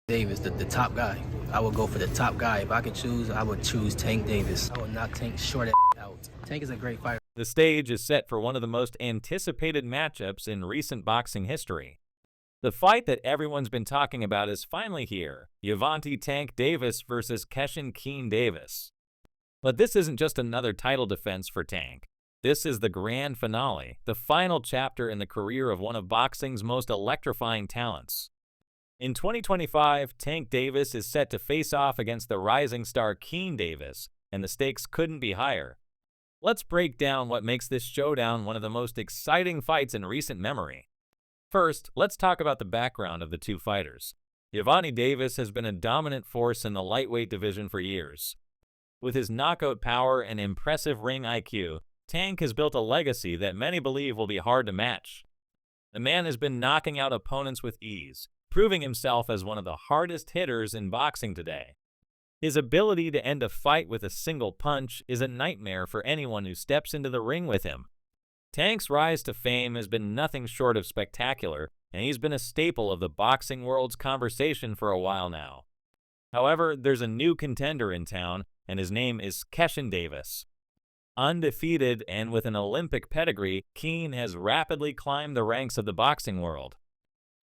Davis, the top guy. I would go for the top guy. If I could choose, I would choose Tank Davis. I would knock Tank short out. Tank is a great fighter. The stage is set for one of the most anticipated matchups in recent boxing history. The fight that everyone's been talking about is finally here, Gervonta Tank Davis versus Keyshawn Davis. But this isn't just another title defense for Tank. This is the grand finale, the final chapter in the career of one of boxing's most electrifying talents. In 2025, Tank Davis is set to face off against the rising star Keyshawn Davis, and the stakes couldn't be higher. Let's break down what makes this showdown one of the most exciting fights in recent memory. First, let's talk about the background of the two fighters. Gervonta Davis has been a dominant force in the lightweight division for years. With his knockout power and impressive ring IQ, Tank has built a legacy that many believe will be hard to match. The man has been knocking out opponents with ease, proving himself as one of the hardest hitters in boxing today. His ability to end a fight with a single punch is a nightmare for anyone who steps into the ring with him. Tank's rise to fame has been nothing short of spectacular, and he's been a staple of the boxing world's conversation for a while now. However, there's a new contender in town, and his name is Keyshawn Davis. Undefeated and with an Olympic pedigree, Keyshawn has rapidly climbed the ranks of the boxing world.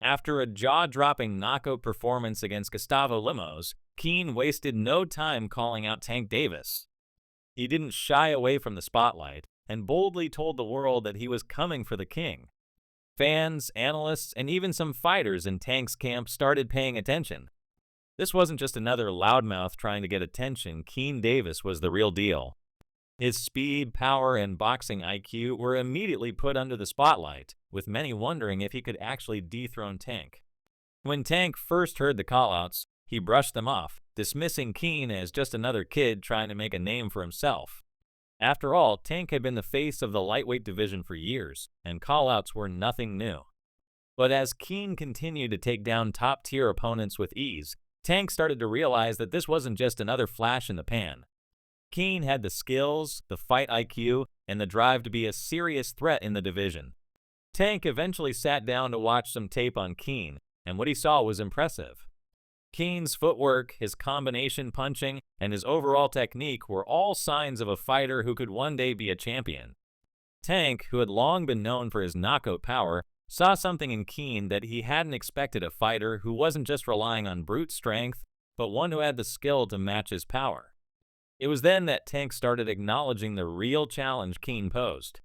After a jaw-dropping knockout performance against Gustavo Lemos, Keyshawn wasted no time calling out Tank Davis. He didn't shy away from the spotlight and boldly told the world that he was coming for the king. Fans, analysts, and even some fighters in Tank's camp started paying attention. This wasn't just another loudmouth trying to get attention. Keyshawn Davis was the real deal. His speed, power, and boxing IQ were immediately put under the spotlight, with many wondering if he could actually dethrone Tank. When Tank first heard the callouts, he brushed them off, dismissing Keyshawn as just another kid trying to make a name for himself. After all, Tank had been the face of the lightweight division for years, and callouts were nothing new. But as Keyshawn continued to take down top-tier opponents with ease, Tank started to realize that this wasn't just another flash in the pan. Keyshawn had the skills, the fight IQ, and the drive to be a serious threat in the division. Tank eventually sat down to watch some tape on Keyshawn, and what he saw was impressive. Keyshawn's footwork, his combination punching, and his overall technique were all signs of a fighter who could one day be a champion. Tank, who had long been known for his knockout power, saw something in Keyshawn that he hadn't expected: a fighter who wasn't just relying on brute strength, but one who had the skill to match his power. It was then that Tank started acknowledging the real challenge Keyshawn posed.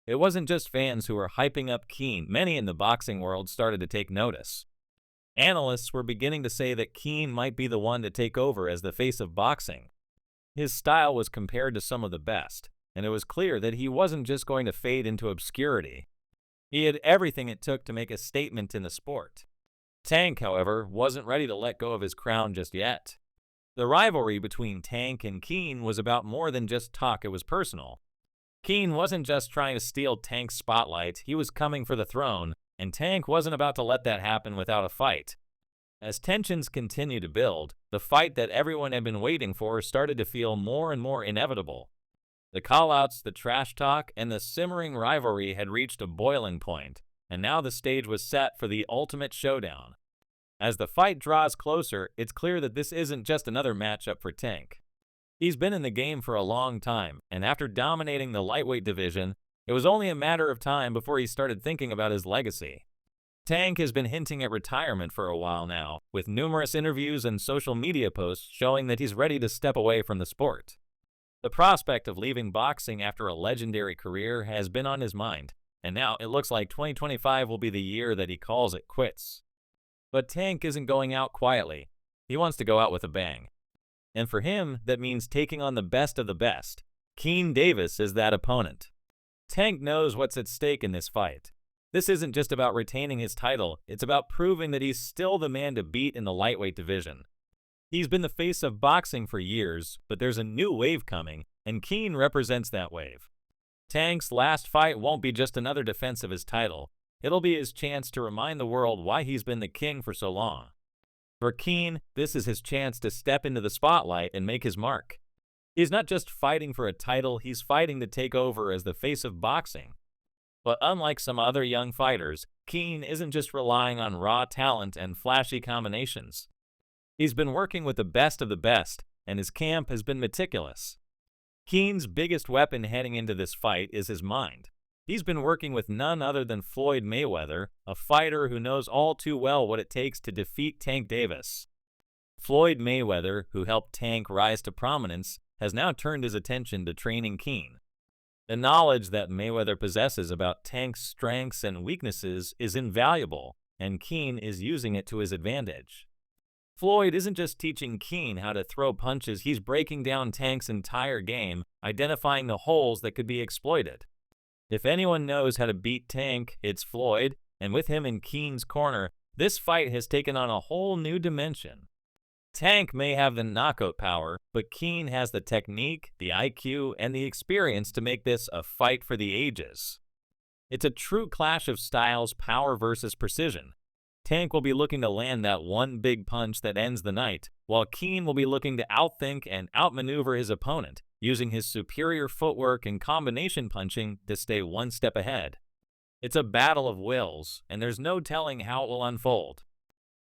It wasn't just fans who were hyping up Keyshawn. Many in the boxing world started to take notice. Analysts were beginning to say that Keyshawn might be the one to take over as the face of boxing. His style was compared to some of the best, and it was clear that he wasn't just going to fade into obscurity. He had everything it took to make a statement in the sport. Tank, however, wasn't ready to let go of his crown just yet. The rivalry between Tank and Keyshawn was about more than just talk. It was personal. Keyshawn wasn't just trying to steal Tank's spotlight, he was coming for the throne, and Tank wasn't about to let that happen without a fight. As tensions continued to build, the fight that everyone had been waiting for started to feel more and more inevitable. The callouts, the trash talk, and the simmering rivalry had reached a boiling point, and now the stage was set for the ultimate showdown. As the fight draws closer, it's clear that this isn't just another matchup for Tank. He's been in the game for a long time, and after dominating the lightweight division, it was only a matter of time before he started thinking about his legacy. Tank has been hinting at retirement for a while now, with numerous interviews and social media posts showing that he's ready to step away from the sport. The prospect of leaving boxing after a legendary career has been on his mind, and now it looks like 2025 will be the year that he calls it quits. But Tank isn't going out quietly. He wants to go out with a bang. And for him, that means taking on the best of the best. Keyshawn Davis is that opponent. Tank knows what's at stake in this fight. This isn't just about retaining his title, it's about proving that he's still the man to beat in the lightweight division. He's been the face of boxing for years, but there's a new wave coming, and Keyshawn represents that wave. Tank's last fight won't be just another defense of his title. It'll be his chance to remind the world why he's been the king for so long. For Keyshawn, this is his chance to step into the spotlight and make his mark. He's not just fighting for a title, he's fighting to take over as the face of boxing. But unlike some other young fighters, Keyshawn isn't just relying on raw talent and flashy combinations. He's been working with the best of the best, and his camp has been meticulous. Keen's biggest weapon heading into this fight is his mind. He's been working with none other than Floyd Mayweather, a fighter who knows all too well what it takes to defeat Tank Davis. Floyd Mayweather, who helped Tank rise to prominence, has now turned his attention to training Keen. The knowledge that Mayweather possesses about Tank's strengths and weaknesses is invaluable, and Keen is using it to his advantage. Floyd isn't just teaching Keen how to throw punches, he's breaking down Tank's entire game, identifying the holes that could be exploited. If anyone knows how to beat Tank, it's Floyd, and with him in Keen's corner, this fight has taken on a whole new dimension. Tank may have the knockout power, but Keen has the technique, the IQ, and the experience to make this a fight for the ages. It's a true clash of styles, power versus precision. Tank will be looking to land that one big punch that ends the night, while Keen will be looking to outthink and outmaneuver his opponent, using his superior footwork and combination punching to stay one step ahead. It's a battle of wills, and there's no telling how it will unfold.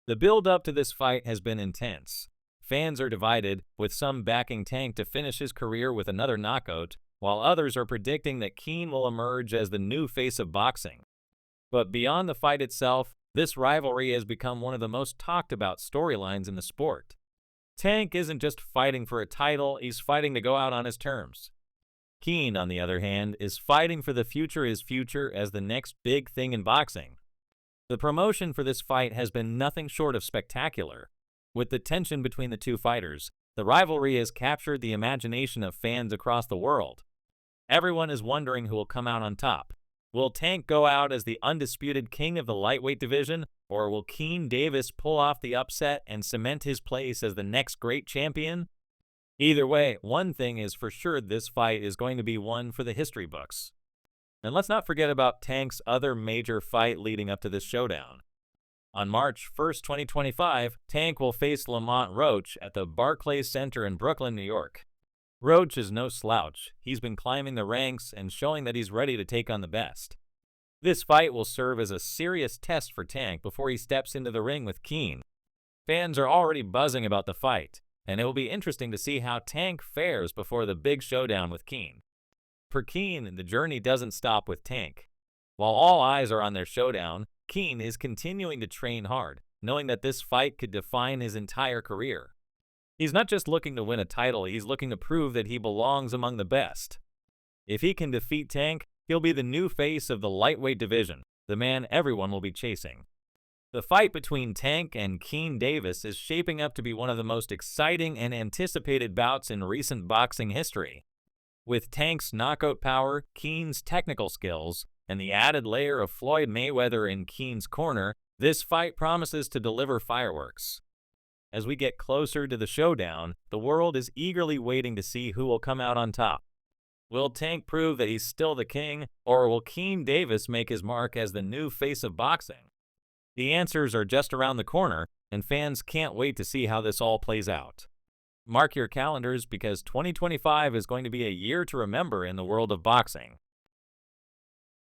The build-up to this fight has been intense. Fans are divided, with some backing Tank to finish his career with another knockout, while others are predicting that Keen will emerge as the new face of boxing. But beyond the fight itself, this rivalry has become one of the most talked about storylines in the sport. Tank isn't just fighting for a title, he's fighting to go out on his terms. Keen, on the other hand, is fighting for the future as the next big thing in boxing. The promotion for this fight has been nothing short of spectacular. With the tension between the two fighters, the rivalry has captured the imagination of fans across the world. Everyone is wondering who will come out on top. Will Tank go out as the undisputed king of the lightweight division, or will Keen Davis pull off the upset and cement his place as the next great champion? Either way, one thing is for sure, this fight is going to be one for the history books. And let's not forget about Tank's other major fight leading up to this showdown. On March 1st, 2025, Tank will face Lamont Roach at the Barclays Center in Brooklyn, New York. Roach is no slouch. He's been climbing the ranks and showing that he's ready to take on the best. This fight will serve as a serious test for Tank before he steps into the ring with Keen. Fans are already buzzing about the fight, and it will be interesting to see how Tank fares before the big showdown with Keen. For Keen, the journey doesn't stop with Tank. While all eyes are on their showdown, Keen is continuing to train hard, knowing that this fight could define his entire career. He's not just looking to win a title, he's looking to prove that he belongs among the best. If he can defeat Tank, he'll be the new face of the lightweight division, the man everyone will be chasing. The fight between Tank and Keen Davis is shaping up to be one of the most exciting and anticipated bouts in recent boxing history. With Tank's knockout power, Keen's technical skills, and the added layer of Floyd Mayweather in Keen's corner, this fight promises to deliver fireworks. As we get closer to the showdown, the world is eagerly waiting to see who will come out on top. Will Tank prove that he's still the king, or will Keen Davis make his mark as the new face of boxing? The answers are just around the corner, and fans can't wait to see how this all plays out. Mark your calendars, because 2025 is going to be a year to remember in the world of boxing.